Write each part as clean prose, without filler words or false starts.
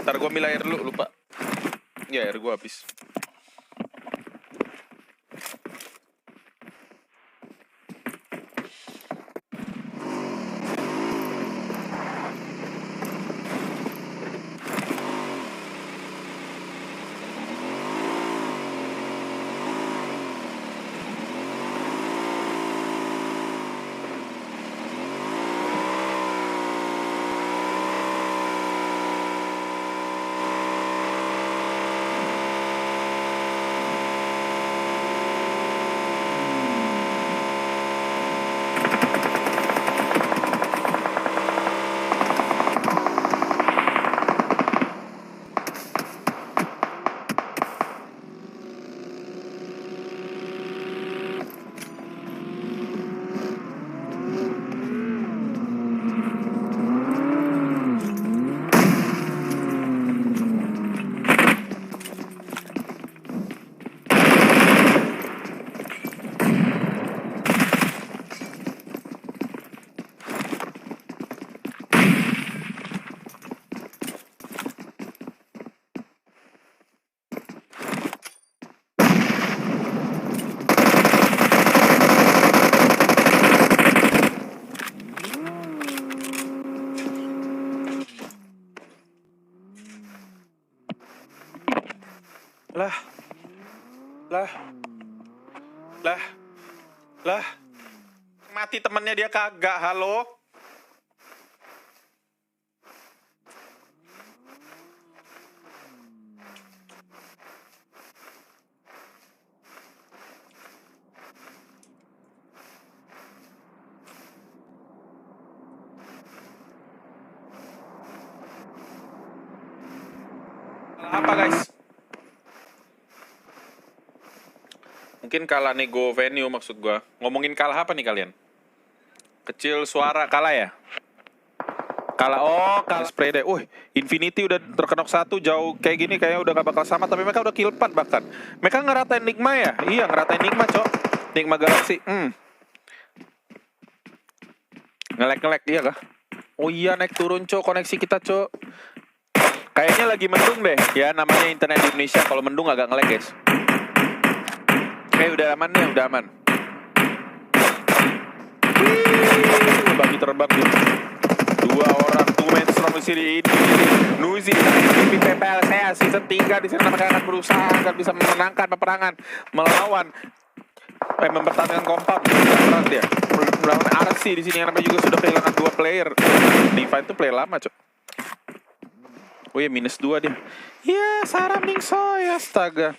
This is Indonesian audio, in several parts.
Ntar gua ambil air dulu, lupa. Ya, air gua habis. Lah, mati temennya dia kagak, halo? Apa guys? Mungkin kalah nego venue maksud gua. Ngomongin kalah apa nih kalian? Kecil suara kalah ya? Kalah spray deh. Infinity udah terkenok 1 jauh kayak gini kayaknya udah gak bakal sama, tapi mereka udah kill 4 bahkan. Mereka ngeratain Enigma ya? Iya, ngeratain Enigma, Cok. Enigma Galaxy. Ngelek-ngelek iya kah? Oh iya, naik turun, Cok, koneksi kita, Cok. Kayaknya lagi mendung deh. Ya, namanya internet di Indonesia kalau mendung agak ngelek, guys. Udah aman nih, udah aman. Bagi terbang nih. 2 orang, 2 men strong di sini. Nuzi, di PPLCA season 3 di sini mereka akan berusaha agar bisa memenangkan peperangan melawan mempertahankan kompak. Berat dia. Melawan RC di sini yang namanya juga sudah kehilangan 2 player. Divine itu player lama, Cok. Oh iya, -2 dia. Ya, Sarah Mingsoy, astaga.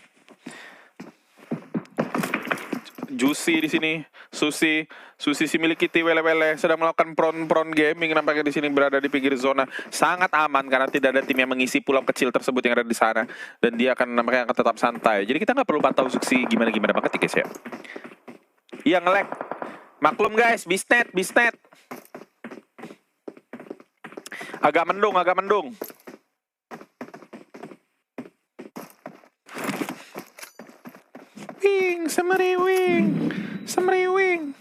Juicy di sini, Susi si milik Kitty Wele sedang melakukan prone gaming, nampaknya di sini berada di pinggir zona sangat aman karena tidak ada tim yang mengisi pulau kecil tersebut yang ada di sana dan dia akan nampaknya akan tetap santai. Jadi kita nggak perlu pantau Susi gimana banget ya guys ya. Iya nge-lag. Maklum guys, bisnet. Agak mendung. Semeriwing.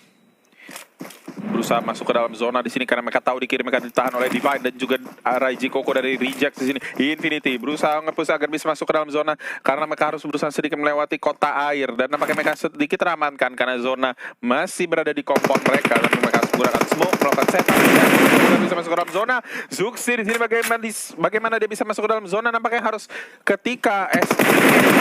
Berusaha masuk ke dalam zona di sini karena mereka tahu dikirimkan ditahan oleh Divine dan juga Raiji Koko dari Reject di sini. Infinity berusaha nge-push agar bisa masuk ke dalam zona karena mereka harus berusaha sedikit melewati kota air dan nampaknya mereka sedikit teramankan karena zona masih berada di kompon mereka dan mereka harus menggunakan smoke melakukan setup dan bisa masuk ke dalam zona. Zuxi di sini bagaimana dia bisa masuk ke dalam zona, nampaknya harus ketika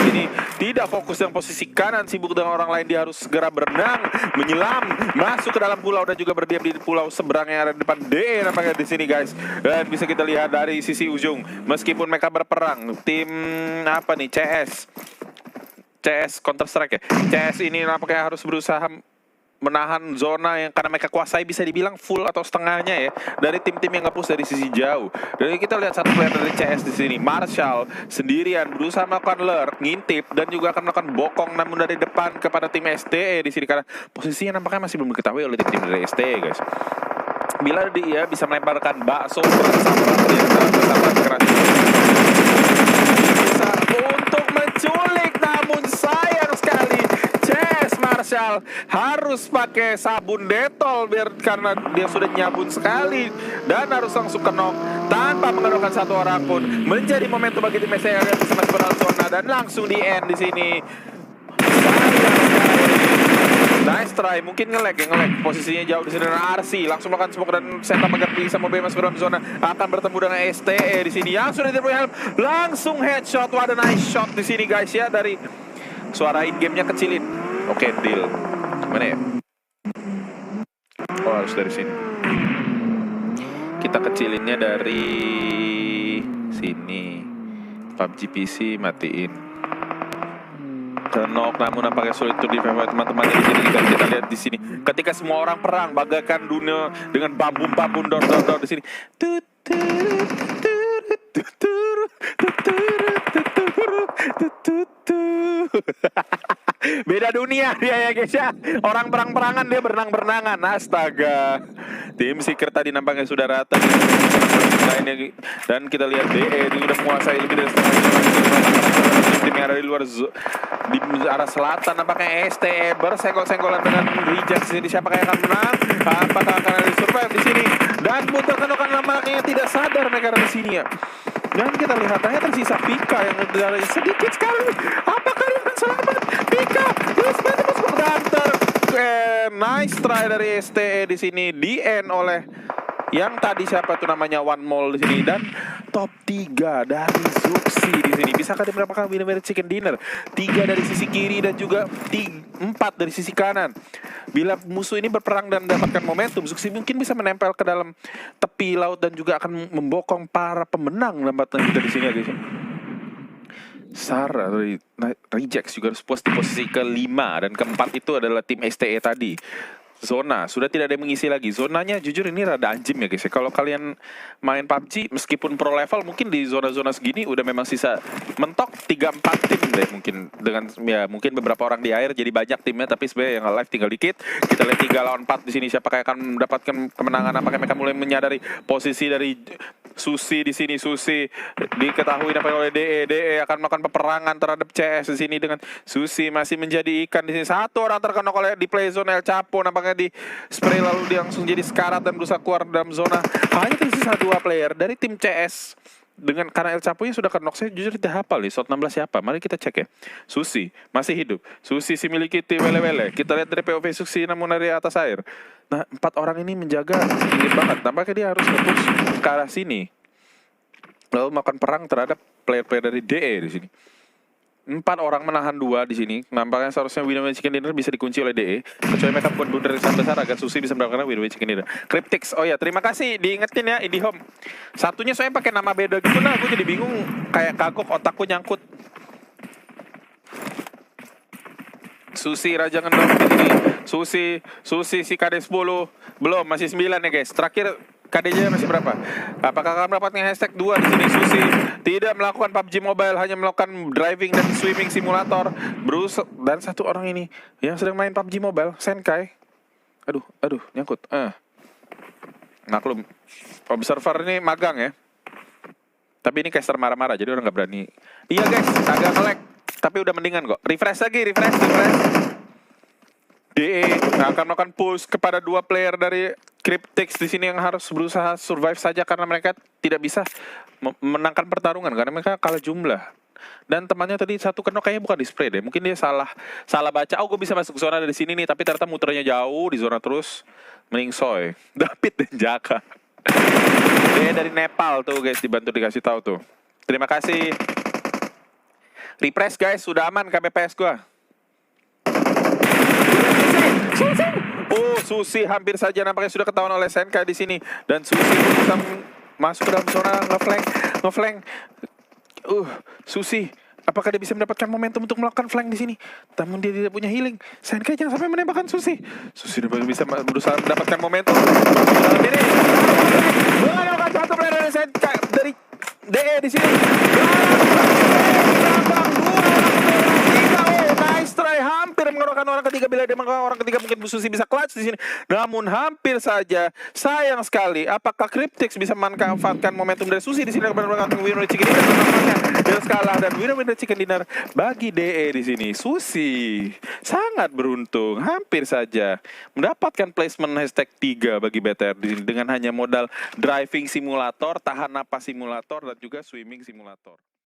ini tidak fokus dengan posisi kanan, sibuk dengan orang lain, dia harus segera berenang, menyelam, masuk ke dalam pulau dan juga berdiam di pulau seberang yang ada di depan D nampaknya di sini guys. Dan bisa kita lihat dari sisi ujung, meskipun mereka berperang, tim apa nih CS Counter Strike ya. CS ini nampaknya harus berusaha menahan zona yang karena mereka kuasai bisa dibilang full atau setengahnya ya dari tim-tim yang nge-push dari sisi jauh. Dan kita lihat satu player dari CS di sini, Marshall sendirian berusaha melakukan lurk, ngintip dan juga akan melakukan bokong namun dari depan kepada tim STE di sini karena posisinya nampaknya masih belum diketahui oleh tim-tim dari STE guys. Bila dia bisa melemparkan bakso bersama bisa untuk menculik, namun sayang sekali CS Marshall harus pakai sabun detol karena dia sudah nyabun sekali dan harus langsung knock tanpa mengeluarkan satu orang pun. Menjadi momentum bagi tim STE yang bisa masuk ke dalam zona dan langsung di end di sini. Nice try, mungkin nge-lag posisinya jauh di sini dan RC langsung melakukan smoke dan setup agar bisa mobil masuk ke dalam zona, akan bertemu dengan STE di sini yang sudah diberi helm, langsung headshot. Wah, ada nice shot di sini guys ya, dari suara in game-nya kecilin. Oke, deal. Mana ya? Oh, harus dari sini. Kita kecilinnya dari sini. PUBG PC matiin. Knock, namun nampaknya sulit untuk di-revive teman-teman di sini. Kita lihat di sini ketika semua orang perang bagaikan dunia dengan bambu dor di sini. Beda dunia dia ya guys ya. Orang perang-perangan, dia berenang-berenangan. Astaga. Tim Seeker tadi nampaknya sudah rata. Dan kita lihat DE ini sudah menguasai lebih dari setengah tim yang ada di luar di arah selatan. Nampaknya STE bersenggol-senggolan dengan Rejects ini. Siapa yang akan menang? Apakah akan ada survive di sini? Dan Butter kan nampaknya tidak sadar mereka ada di sini ya. Dan kita lihat hanya tersisa Pika yang dari sedikit sekali. Apakah dia akan selamat? Pika, terus Gunter. Nice try dari STE di sini, di end oleh yang tadi siapa tuh namanya One Mall di sini, dan top 3 dari Zuxi di sini. Bisakah dia mendapatkan winner chicken dinner? 3 dari sisi kiri dan juga 4 dari sisi kanan. Bila musuh ini berperang dan mendapatkan momentum, Zuxi mungkin bisa menempel ke dalam tepi laut dan juga akan membokong para pemenang dapatan kita di sini ya guys. Sarah dari Rejects juga harus puas di posisi ke-5 dan ke-4 itu adalah tim STE tadi. Zona sudah tidak ada yang mengisi lagi. Zonanya jujur ini rada anjim ya guys ya. Kalau kalian main PUBG meskipun pro level, mungkin di zona-zona segini udah memang sisa mentok 3-4 tim deh mungkin, dengan ya mungkin beberapa orang di air jadi banyak timnya, tapi sebenarnya yang live tinggal dikit. Kita lihat 3 lawan 4 di sini, siapa yang akan mendapatkan kemenangan? Apakah mereka mulai menyadari posisi dari Susi di sini? Susi diketahui dapat oleh DE akan melakukan peperangan terhadap CS di sini dengan Susi masih menjadi ikan di sini. Satu orang terkena oleh di play zone El Chapo, nampaknya di spray lalu dia langsung jadi sekarat dan berusaha keluar dalam zona. Hanya tersisa 2 player dari tim CS. Dengan karena El Chapo nya sudah knock, saya jujur tidak hafal nih shot 16 siapa. Mari kita cek ya. Susi masih hidup. Susi si milik kita wele-wele. Kita lihat dari POV Susi namun dari atas air. Nah, 4 orang ini menjaga sedikit banget. Tampaknya dia harus fokus ke arah sini. Lalu melakukan perang terhadap player-player dari DE di sini. 4 orang menahan 2 di sini. Nampaknya seharusnya winner chicken dinner bisa dikunci oleh DE. Kecuali mereka buat blunder yang sangat besar agar Susi bisa mendapatkan winner chicken dinner. Cryptix, oh ya terima kasih diingetin ya IndiHome. Satunya saya pakai nama beda gitu, nah gue jadi bingung, kayak kagok otakku nyangkut. Susi Raja ngendong di sini. Susi si KD 10 belum, masih 9 ya guys. Terakhir KD-nya masih berapa? Apakah akan mendapatkan hashtag 2 di sini? Susi tidak melakukan PUBG Mobile, hanya melakukan driving dan swimming simulator. Bruce dan 1 orang ini yang sedang main PUBG Mobile, Senkai. Aduh, nyangkut. Maklum, observer ini magang ya. Tapi ini caster marah-marah, jadi orang nggak berani. Iya guys, agak nge-lag, tapi udah mendingan kok. Refresh lagi, refresh. DE akan melakukan push kepada 2 player dari Cryptix di sini yang harus berusaha survive saja karena mereka tidak bisa menangkan pertarungan karena mereka kalah jumlah. Dan temannya tadi 1 kena kayaknya bukan di spray deh, mungkin dia salah baca. Oh, gue bisa masuk zona dari sini nih, tapi ternyata muternya jauh di zona terus. Mending soy. David dan Jaka. Dia dari Nepal tuh guys, dibantu dikasih tahu tuh. Terima kasih. Refresh guys, sudah aman KBPS gua. Oh, Susi hampir saja nampaknya sudah ketahuan oleh Senkai di sini, dan Susi bisa masuk ke dalam zona ngeflank. Susi, apakah dia bisa mendapatkan momentum untuk melakukan flank di sini? Namun dia tidak punya healing. Senkai jangan sampai menembakkan Susi. Susi bisa berusaha mendapatkan momentum. Ini melakukan 1 player dari Senkai dari DE di sini. Nice try, hampir mengeluarkan mengalahkan orang ketiga bila dia mengalahkan orang ketiga mungkin Bu Susi bisa clutch di sini. Namun hampir saja, sayang sekali. Apakah Cryptix bisa memanfaatkan momentum dari Susi di sini dengan winner chicken dinner nampaknya dia kalah dan winner chicken dinner bagi DE di sini. Susi sangat beruntung, hampir saja mendapatkan placement hashtag 3 bagi BTR di sini dengan hanya modal driving simulator, tahan napas simulator dan juga swimming simulator.